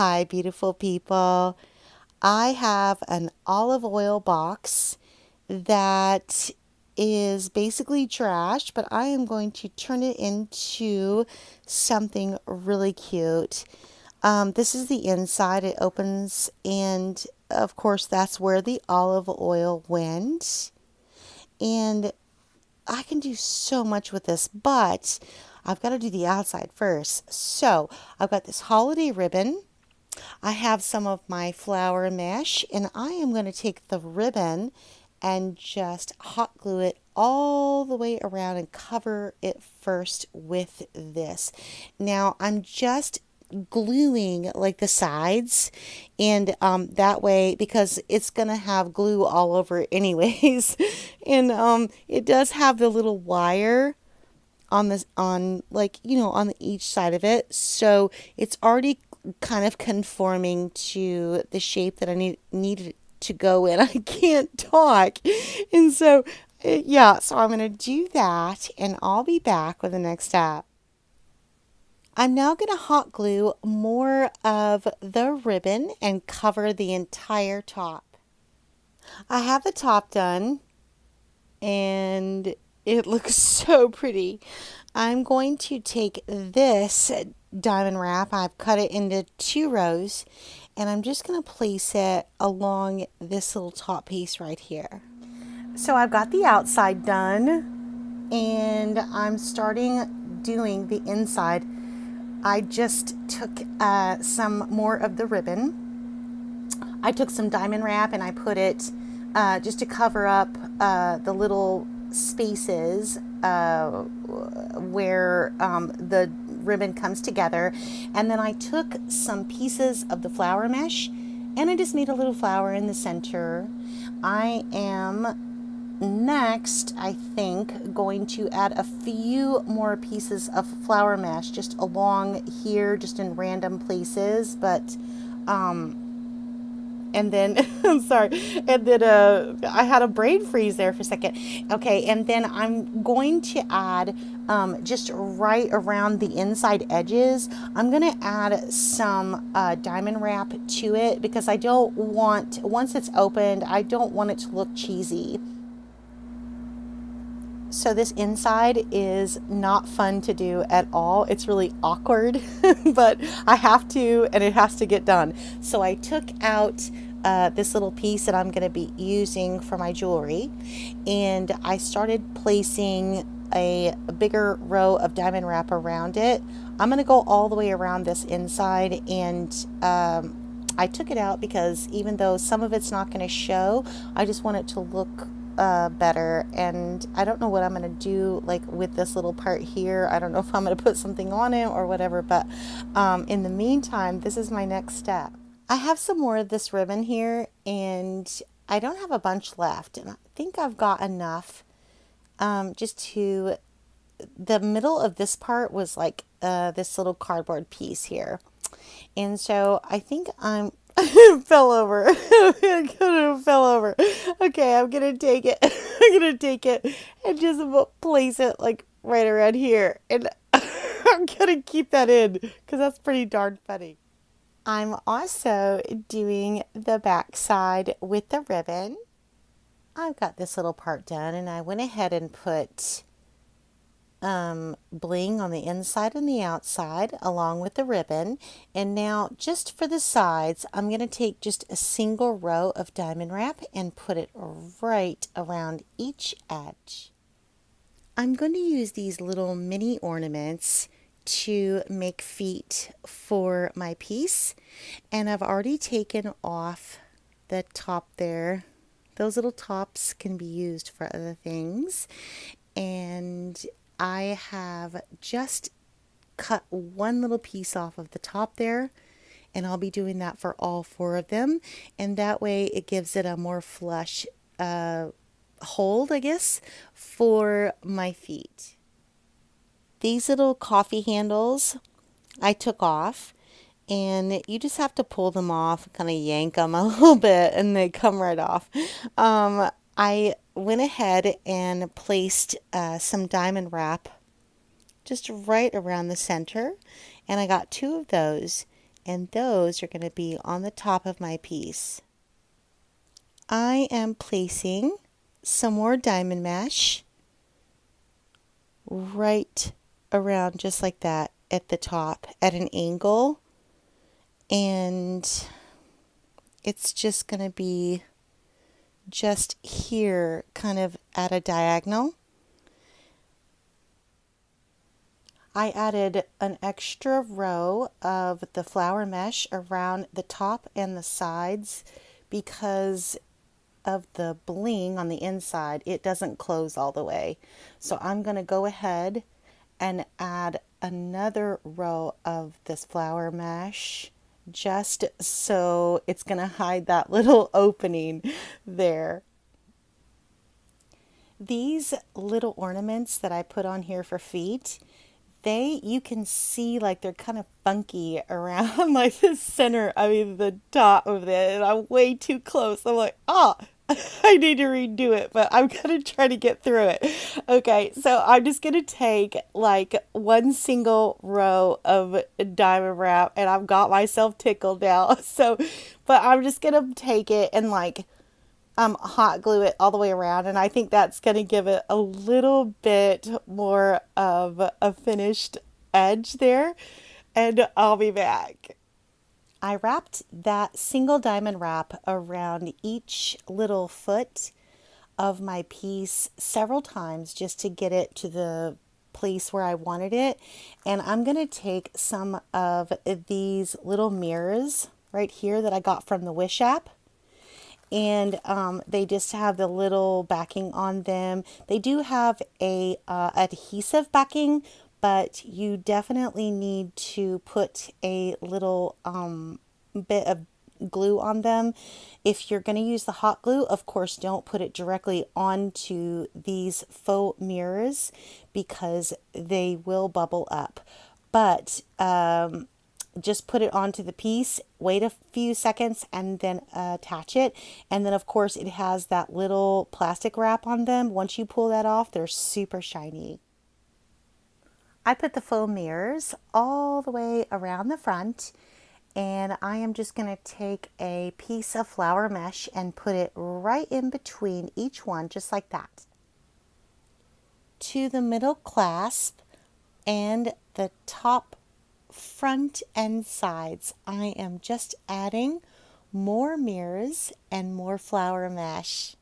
Hi, beautiful people. I have an olive oil box that is basically trash, but I am going to turn it into something really cute. This is the inside. It opens, and of course, that's where the olive oil went. And I can do so much with this, but I've got to do the outside first. So I've got this holiday ribbon. I have some of my flower mesh, and I am going to take the ribbon and just hot glue it all the way around and cover it first with this. Now I'm just gluing like the sides, and that way, because it's gonna have glue all over it anyways. And it does have the little wire on this, on, like, on each side of it, so it's already kind of conforming to the shape that I needed to go in. I can't talk. And so yeah, so I'm going to do that, and I'll be back with the next step. I'm now going to hot glue more of the ribbon and cover the entire top. I have the top done, and it looks so pretty. I'm going to take this diamond wrap. I've cut it into 2 rows, and I'm just going to place it along this little top piece right here. So I've got the outside done, and I'm starting doing the inside. I just took some more of the ribbon. I took some diamond wrap and I put it just to cover up the little spaces where the ribbon comes together. And then I took some pieces of the flower mesh and I just made a little flower in the center. I am next, I think, going to add a few more pieces of flower mesh just along here, just in random places. But and then I'm sorry, and then I had a brain freeze there for a second. Okay, and then I'm going to add just right around the inside edges, I'm going to add some diamond wrap to it, because I don't want, once it's opened, I don't want it to look cheesy. So this inside is not fun to do at all. It's really awkward, but I have to, and it has to get done. So I took out this little piece that I'm going to be using for my jewelry, and I started placing a bigger row of diamond wrap around it. I'm going to go all the way around this inside, and I took it out because even though some of it's not going to show, I just want it to look better. And I don't know what I'm going to do, like, with this little part here. I don't know if I'm going to put something on it or whatever, but in the meantime, this is my next step. I have some more of this ribbon here, and I don't have a bunch left, and I think I've got enough just to, the middle of this part was like this little cardboard piece here, and so I think I'm fell over. I could have fell over. Okay, I'm gonna take it. I'm gonna take it and just place it like right around here, and I'm gonna keep that in because that's pretty darn funny. I'm also doing the back side with the ribbon. I've got this little part done, and I went ahead and put bling on the inside and the outside along with the ribbon. And now, just for the sides, I'm going to take just a single row of diamond wrap and put it right around each edge. I'm going to use these little mini ornaments to make feet for my piece, and I've already taken off the top there. Those little tops can be used for other things, and I have just cut one little piece off of the top there, and I'll be doing that for all 4 of them, and that way it gives it a more flush hold, I guess, for my feet. These little coffee handles I took off, and you just have to pull them off, kind of yank them a little bit, and they come right off. I went ahead and placed some diamond wrap just right around the center, and I got 2 of those, and those are going to be on the top of my piece. I am placing some more diamond mesh right around just like that at the top at an angle, and it's just going to be just here kind of at a diagonal. I added an extra row of the flower mesh around the top and the sides because of the bling on the inside. It doesn't close all the way. So I'm going to go ahead and add another row of this flower mesh just so it's going to hide that little opening there. These little ornaments that I put on here for feet, you can see like they're kind of funky around like the center, the top of it, and I'm way too close. I'm like, oh, I need to redo it, but I'm gonna try to get through it. Okay, so I'm just gonna take like one single row of diamond wrap, and I've got myself tickled now. So, but I'm just gonna take it and like hot glue it all the way around, and I think that's going to give it a little bit more of a finished edge there, and I'll be back. I wrapped that single diamond wrap around each little foot of my piece several times just to get it to the place where I wanted it, and I'm going to take some of these little mirrors right here that I got from the Wish app, and they just have the little backing on them. They do have a adhesive backing, but you definitely need to put a little bit of glue on them. If you're going to use the hot glue, of course, don't put it directly onto these faux mirrors because they will bubble up. But just put it onto the piece, wait a few seconds, and then attach it. And then, of course, it has that little plastic wrap on them. Once you pull that off, they're super shiny. I put the faux mirrors all the way around the front, and I am just going to take a piece of flower mesh and put it right in between each one, just like that. To the middle clasp and the top front and sides, I am just adding more mirrors and more flower mesh.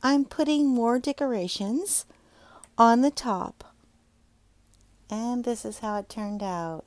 I'm putting more decorations on the top, and this is how it turned out.